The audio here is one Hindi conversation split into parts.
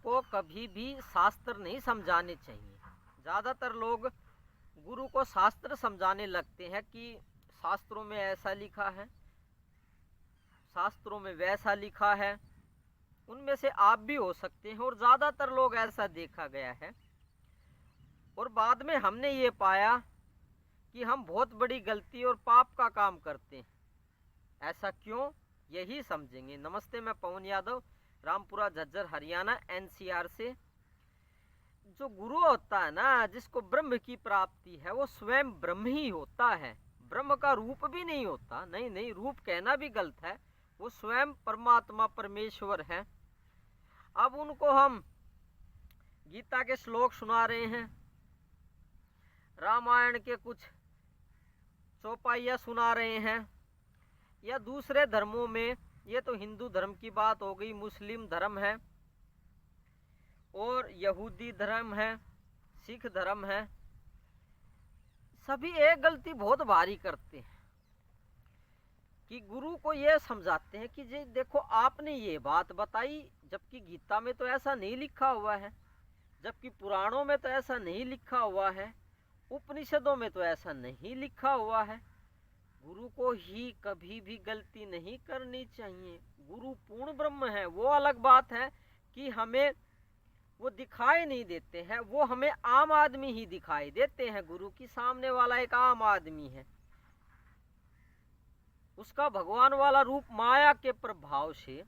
को कभी भी शास्त्र नहीं समझाने चाहिए। ज़्यादातर लोग गुरु को शास्त्र समझाने लगते हैं कि शास्त्रों में ऐसा लिखा है, शास्त्रों में वैसा लिखा है। उनमें से आप भी हो सकते हैं और ज़्यादातर लोग ऐसा देखा गया है। और बाद में हमने ये पाया कि हम बहुत बड़ी गलती और पाप का काम करते हैं। ऐसा क्यों, यही समझेंगे। नमस्ते, मैं पवन यादव, रामपुरा झज्जर हरियाणा एनसीआर से। जो गुरु होता है ना, जिसको ब्रह्म की प्राप्ति है, वो स्वयं ब्रह्म ही होता है। ब्रह्म का रूप भी नहीं होता, नहीं नहीं, रूप कहना भी गलत है। वो स्वयं परमात्मा परमेश्वर है। अब उनको हम गीता के श्लोक सुना रहे हैं, रामायण के कुछ चौपाइयाँ सुना रहे हैं, या दूसरे धर्मों में, ये तो हिंदू धर्म की बात हो गई, मुस्लिम धर्म है और यहूदी धर्म है, सिख धर्म है, सभी एक गलती बहुत भारी करते हैं कि गुरु को ये समझाते हैं कि जी देखो, आपने ये बात बताई, जबकि गीता में तो ऐसा नहीं लिखा हुआ है, जबकि पुराणों में तो ऐसा नहीं लिखा हुआ है, उपनिषदों में तो ऐसा नहीं लिखा हुआ है। गुरु को ही कभी भी गलती नहीं करनी चाहिए। गुरु पूर्ण ब्रह्म है। वो अलग बात है कि हमें वो दिखाई नहीं देते हैं, वो हमें आम आदमी ही दिखाई देते हैं। गुरु की सामने वाला एक आम आदमी है, उसका भगवान वाला रूप माया के प्रभाव से,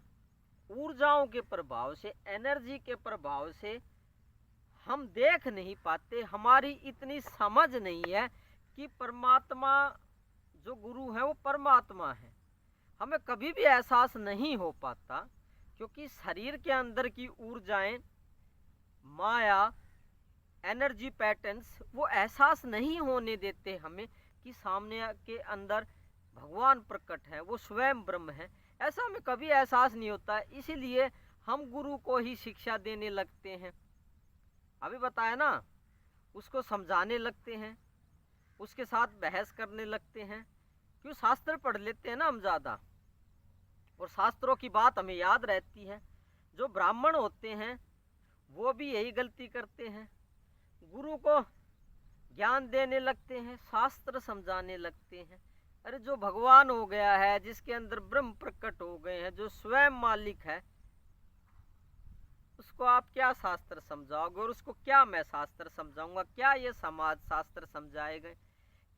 ऊर्जाओं के प्रभाव से, एनर्जी के प्रभाव से हम देख नहीं पाते। हमारी इतनी समझ नहीं है कि परमात्मा जो गुरु है वो परमात्मा है। हमें कभी भी एहसास नहीं हो पाता, क्योंकि शरीर के अंदर की ऊर्जाएं, माया, एनर्जी पैटर्न्स, वो एहसास नहीं होने देते हमें कि सामने के अंदर भगवान प्रकट है, वो स्वयं ब्रह्म है। ऐसा हमें कभी एहसास नहीं होता। इसीलिए हम गुरु को ही शिक्षा देने लगते हैं। अभी बताया ना, उसको समझाने लगते हैं, उसके साथ बहस करने लगते हैं। क्यों, शास्त्र पढ़ लेते हैं ना हम ज़्यादा, और शास्त्रों की बात हमें याद रहती है। जो ब्राह्मण होते हैं वो भी यही गलती करते हैं, गुरु को ज्ञान देने लगते हैं, शास्त्र समझाने लगते हैं। अरे जो भगवान हो गया है, जिसके अंदर ब्रह्म प्रकट हो गए हैं, जो स्वयं मालिक है, उसको आप क्या शास्त्र समझाओगे? और उसको क्या मैं शास्त्र समझाऊंगा? क्या ये समाज शास्त्र समझाएगा?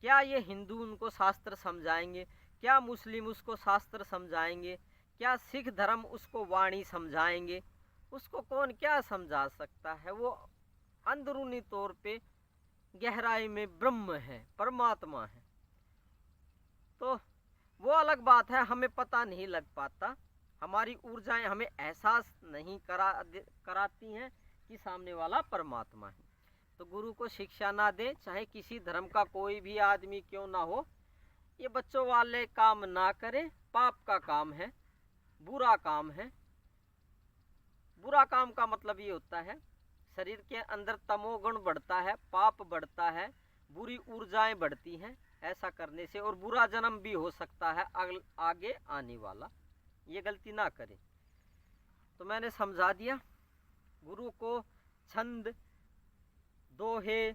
क्या ये हिंदू उनको शास्त्र समझाएंगे? क्या मुस्लिम उसको शास्त्र समझाएंगे? क्या सिख धर्म उसको वाणी समझाएंगे? उसको कौन क्या समझा सकता है? वो अंदरूनी तौर पे गहराई में ब्रह्म है, परमात्मा है। तो वो अलग बात है, हमें पता नहीं लग पाता। हमारी ऊर्जाएं हमें एहसास नहीं कराती हैं कि सामने वाला परमात्मा है। तो गुरु को शिक्षा ना दें, चाहे किसी धर्म का कोई भी आदमी क्यों ना हो। ये बच्चों वाले काम ना करें, पाप का काम है, बुरा काम है। बुरा काम का मतलब ये होता है, शरीर के अंदर तमोगुण बढ़ता है, पाप बढ़ता है, बुरी ऊर्जाएं बढ़ती हैं ऐसा करने से, और बुरा जन्म भी हो सकता है आगे आने वाला। ये गलती ना करें। तो मैंने समझा दिया। गुरु को छंद, दोहे,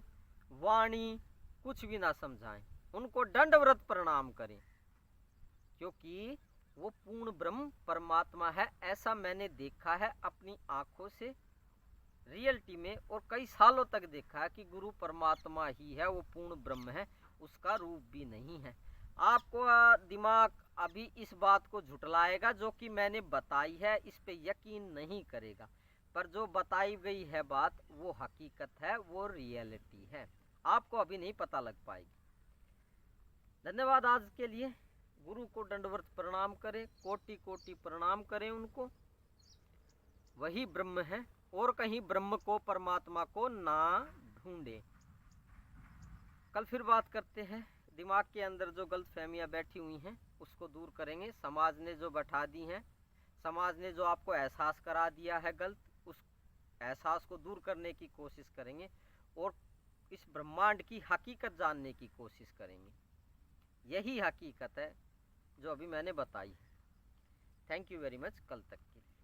वाणी कुछ भी ना समझाएं, उनको दंडवत प्रणाम करें, क्योंकि वो पूर्ण ब्रह्म परमात्मा है। ऐसा मैंने देखा है अपनी आंखों से, रियलिटी में, और कई सालों तक देखा है कि गुरु परमात्मा ही है, वो पूर्ण ब्रह्म है, उसका रूप भी नहीं है। आपको दिमाग अभी इस बात को झुटलाएगा, जो कि मैंने बताई है, इस पे यकीन नहीं करेगा, पर जो बताई गई है बात वो हकीकत है, वो रियलिटी है। आपको अभी नहीं पता लग पाएगी। धन्यवाद आज के लिए। गुरु को दंडवत प्रणाम करें, कोटि कोटि प्रणाम करें उनको। वही ब्रह्म है, और कहीं ब्रह्म को, परमात्मा को ना ढूंढे। कल फिर बात करते हैं। दिमाग के अंदर जो गलत फहमियाँ बैठी हुई हैं उसको दूर करेंगे। समाज ने जो बैठा दी हैं, समाज ने जो आपको एहसास करा दिया है गलत, उस एहसास को दूर करने की कोशिश करेंगे और इस ब्रह्मांड की हकीकत जानने की कोशिश करेंगे। यही हकीकत है जो अभी मैंने बताई है। Thank you very much. कल तक के लिए।